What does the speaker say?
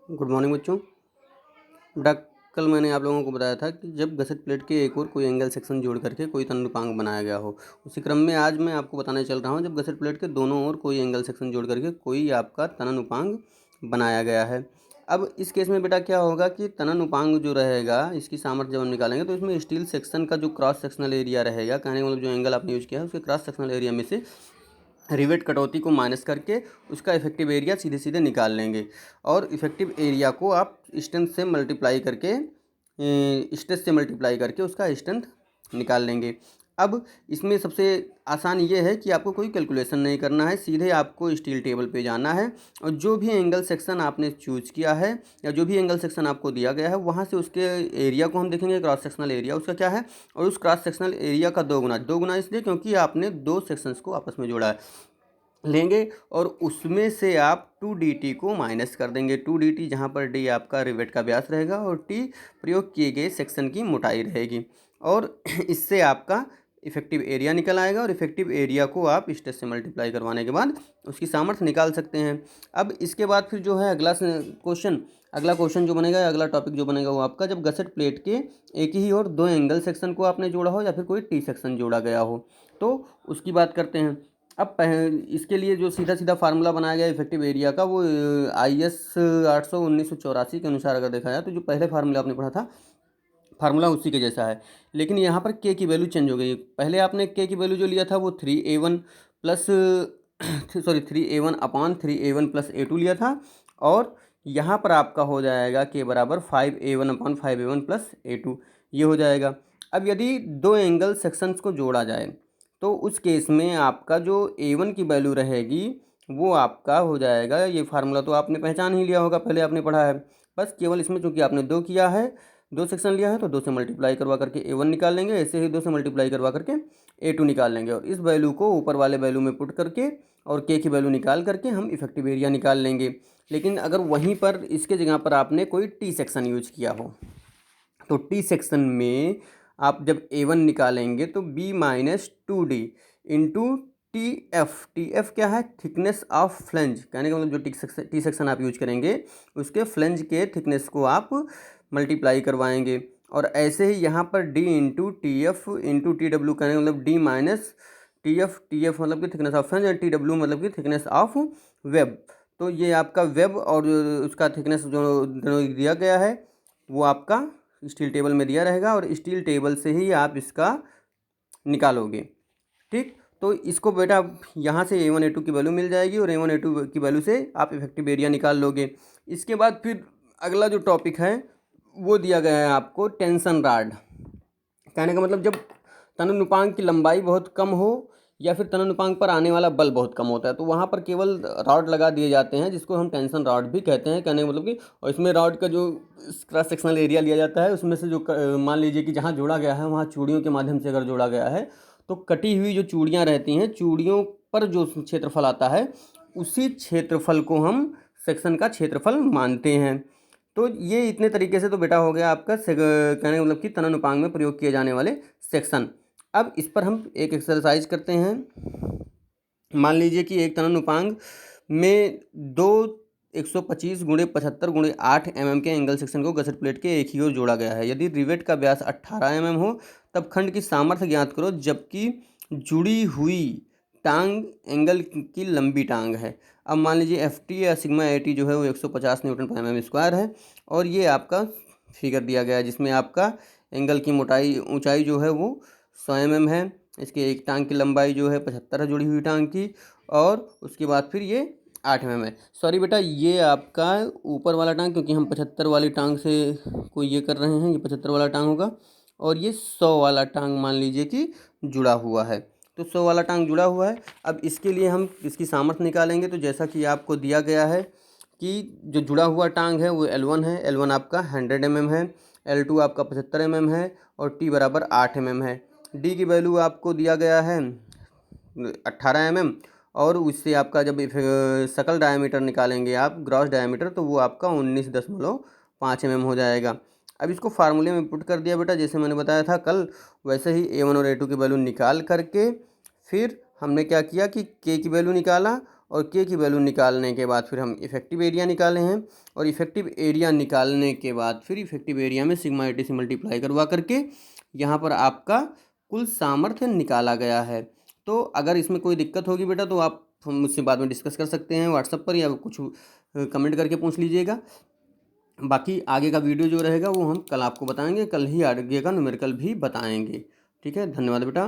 Good morning बच्चों। बेटा, कल मैंने आप लोगों को बताया था कि जब गसेट प्लेट के एक और कोई एंगल सेक्शन जोड़ करके कोई तनरूपांक बनाया गया हो, उसी क्रम में आज मैं आपको बताने चल रहा हूँ जब गसेट प्लेट के दोनों ओर कोई एंगल सेक्शन जोड़ करके कोई आपका तनरूपांक बनाया गया है। अब इस केस में बेटा क्या होगा कि तनरूपांक जो रहेगा, इसकी सामर्थ्य जब हम निकालेंगे तो इसमें स्टील सेक्शन का जो क्रॉस सेक्शनल एरिया रहेगा, कहने का मतलब जो एंगल आपने यूज़ किया है उसके क्रॉस सेक्शनल एरिया में से रिवेट कटौती को माइनस करके उसका इफेक्टिव एरिया सीधे सीधे निकाल लेंगे और इफेक्टिव एरिया को आप स्ट्रेंथ से मल्टीप्लाई करके स्ट्रेस से मल्टीप्लाई करके उसका स्ट्रेंथ निकाल लेंगे। अब इसमें सबसे आसान ये है कि आपको कोई कैलकुलेशन नहीं करना है, सीधे आपको स्टील टेबल पे जाना है और जो भी एंगल सेक्शन आपने चूज किया है या जो भी एंगल सेक्शन आपको दिया गया है वहाँ से उसके एरिया को हम देखेंगे, क्रॉस सेक्शनल एरिया उसका क्या है, और उस क्रॉस सेक्शनल एरिया का दो गुना इसलिए क्योंकि आपने दो सेक्शंस को आपस में जोड़ा है लेंगे और उसमें से आप 2dt को माइनस कर देंगे। 2dt जहाँ पर d आपका रिवेट का व्यास रहेगा और t प्रयोग किए गए सेक्शन की मोटाई रहेगी और इससे आपका इफेक्टिव एरिया निकल आएगा और इफेक्टिव एरिया को आप स्ट्रेस से मल्टीप्लाई करवाने के बाद उसकी सामर्थ्य निकाल सकते हैं। अब इसके बाद फिर जो है अगला क्वेश्चन जो बनेगा, अगला टॉपिक जो बनेगा वो आपका जब गसेट प्लेट के एक ही और दो एंगल सेक्शन को आपने जोड़ा हो या फिर कोई टी सेक्शन जोड़ा गया हो तो उसकी बात करते हैं। अब इसके लिए जो सीधा सीधा फार्मूला बनाया गया इफेक्टिव एरिया का वो IS 800/1984 के अनुसार अगर देखा जाए तो जो पहले फार्मूला आपने पढ़ा था फार्मूला उसी के जैसा है, लेकिन यहाँ पर के की वैल्यू चेंज हो गई। पहले आपने के की वैल्यू जो लिया था वो 3A1 प्लस 3A1/3A1 + A2 लिया था और यहाँ पर आपका हो जाएगा के बराबर 5A1/5A1 + A2 ये हो जाएगा। अब यदि दो एंगल सेक्शंस को जोड़ा जाए तो उस केस में आपका जो A1 की वैल्यू रहेगी वो आपका हो जाएगा, ये फार्मूला तो आपने पहचान ही लिया होगा, पहले आपने पढ़ा है। बस केवल इसमें चूंकि आपने दो किया है, दो सेक्शन लिया है तो दो से मल्टीप्लाई करवा करके A1 निकाल लेंगे, ऐसे ही दो से मल्टीप्लाई करवा करके A2 निकाल लेंगे और इस वैल्यू को ऊपर वाले वैल्यू में पुट करके और के की वैल्यू निकाल करके हम इफेक्टिव एरिया निकाल लेंगे। लेकिन अगर वहीं पर इसके जगह पर आपने कोई टी सेक्शन यूज किया हो तो टी सेक्शन में आप जब A1 निकालेंगे तो B-2D इंटू टी एफ क्या है, थिकनेस ऑफ फ्लेंज, कहने का मतलब जो टी सेक्शन आप यूज करेंगे उसके फ्लेंज के थिकनेस को आप मल्टीप्लाई करवाएंगे और ऐसे ही यहाँ पर D into TF into TW, कहने का मतलब D माइनस TF मतलब कि थिकनेस ऑफ फ्लेंज और TW मतलब कि थिकनेस ऑफ वेब। तो ये आपका वेब और उसका थिकनेस जो दिया गया है वो आपका स्टील टेबल में दिया रहेगा और स्टील टेबल से ही आप इसका निकालोगे। ठीक, तो इसको बेटा यहाँ से A1 A2 की वैल्यू मिल जाएगी और A1 A2 की वैल्यू से आप इफेक्टिव एरिया निकाल लोगे। इसके बाद फिर अगला जो टॉपिक है वो दिया गया है आपको टेंशन रॉड, कहने का मतलब जब तननुपांक की लंबाई बहुत कम हो या फिर तननुपांक पर आने वाला बल बहुत कम होता है तो वहाँ पर केवल रॉड लगा दिए जाते हैं जिसको हम टेंशन रॉड भी कहते हैं, कहने का मतलब कि और इसमें रॉड का जो क्रॉस सेक्शनल एरिया लिया जाता है उसमें से जो मान लीजिए कि जहाँ जोड़ा गया है वहाँ चूड़ियों के माध्यम से अगर जोड़ा गया है तो कटी हुई जो चूड़ियाँ रहती हैं, चूड़ियों पर जो क्षेत्रफल आता है उसी क्षेत्रफल को हम सेक्शन का क्षेत्रफल मानते हैं। तो ये इतने तरीके से तो बेटा हो गया आपका कहने का मतलब कि तननुपांक में प्रयोग किए जाने वाले सेक्शन। अब इस पर हम एक एक्सरसाइज करते हैं। मान लीजिए कि एक तननुपांक में दो 125 × 75 × 8 mm के एंगल सेक्शन को गसेट प्लेट के एक ही ओर जोड़ा गया है। यदि रिवेट का व्यास 18 mm हो तब खंड की सामर्थ्य ज्ञात करो जबकि जुड़ी हुई टांग एंगल की लंबी टांग है। अब मान लीजिए FT या सिग्मा AT जो है वो 150 Nm² है और ये आपका फिगर दिया गया है जिसमें आपका एंगल की मोटाई ऊंचाई जो है वो 100 mm है, इसके एक टांग की लंबाई जो है 75 है जुड़ी हुई टांग की और उसके बाद फिर ये 8 mm है। सॉरी बेटा, ये आपका ऊपर वाला टांग, क्योंकि हम 75 वाली टांग से कोई ये कर रहे हैं, ये 75 वाला टांग होगा और ये 100 वाला टांग मान लीजिए कि जुड़ा हुआ है, तो 100 वाला टांग जुड़ा हुआ है। अब इसके लिए हम इसकी सामर्थ्य निकालेंगे तो जैसा कि आपको दिया गया है कि जो जुड़ा हुआ टांग है वो L1 है, L1 आपका 100 mm है, L2 आपका 75 mm है और T बराबर 8 mm है। D की वैल्यू आपको दिया गया है 18 mm और उससे आपका जब सकल डायमीटर निकालेंगे आप ग्रॉस डायमीटर तो वो आपका 19.5 mm हो जाएगा। अब इसको फार्मूले में पुट कर दिया बेटा, जैसे मैंने बताया था कल, वैसे ही A1 और A2 की वैल्यू निकाल करके फिर हमने क्या किया कि K की वैल्यू निकाला और के की वैल्यू निकालने के बाद फिर हम इफेक्टिव एरिया निकाले हैं, और इफेक्टिव एरिया निकालने के बाद फिर इफेक्टिव एरिया में सिग्मा एटी से मल्टीप्लाई करवा करके यहाँ पर आपका कुल सामर्थ्य निकाला गया है। तो अगर इसमें कोई दिक्कत होगी बेटा तो आप मुझसे बाद में डिस्कस कर सकते हैं व्हाट्सएप पर, या कुछ कमेंट करके पूछ लीजिएगा। बाकी आगे का वीडियो जो रहेगा वो हम कल आपको बताएंगे, कल ही आगे का न्यूमेरिकल भी बताएंगे। ठीक है, धन्यवाद बेटा।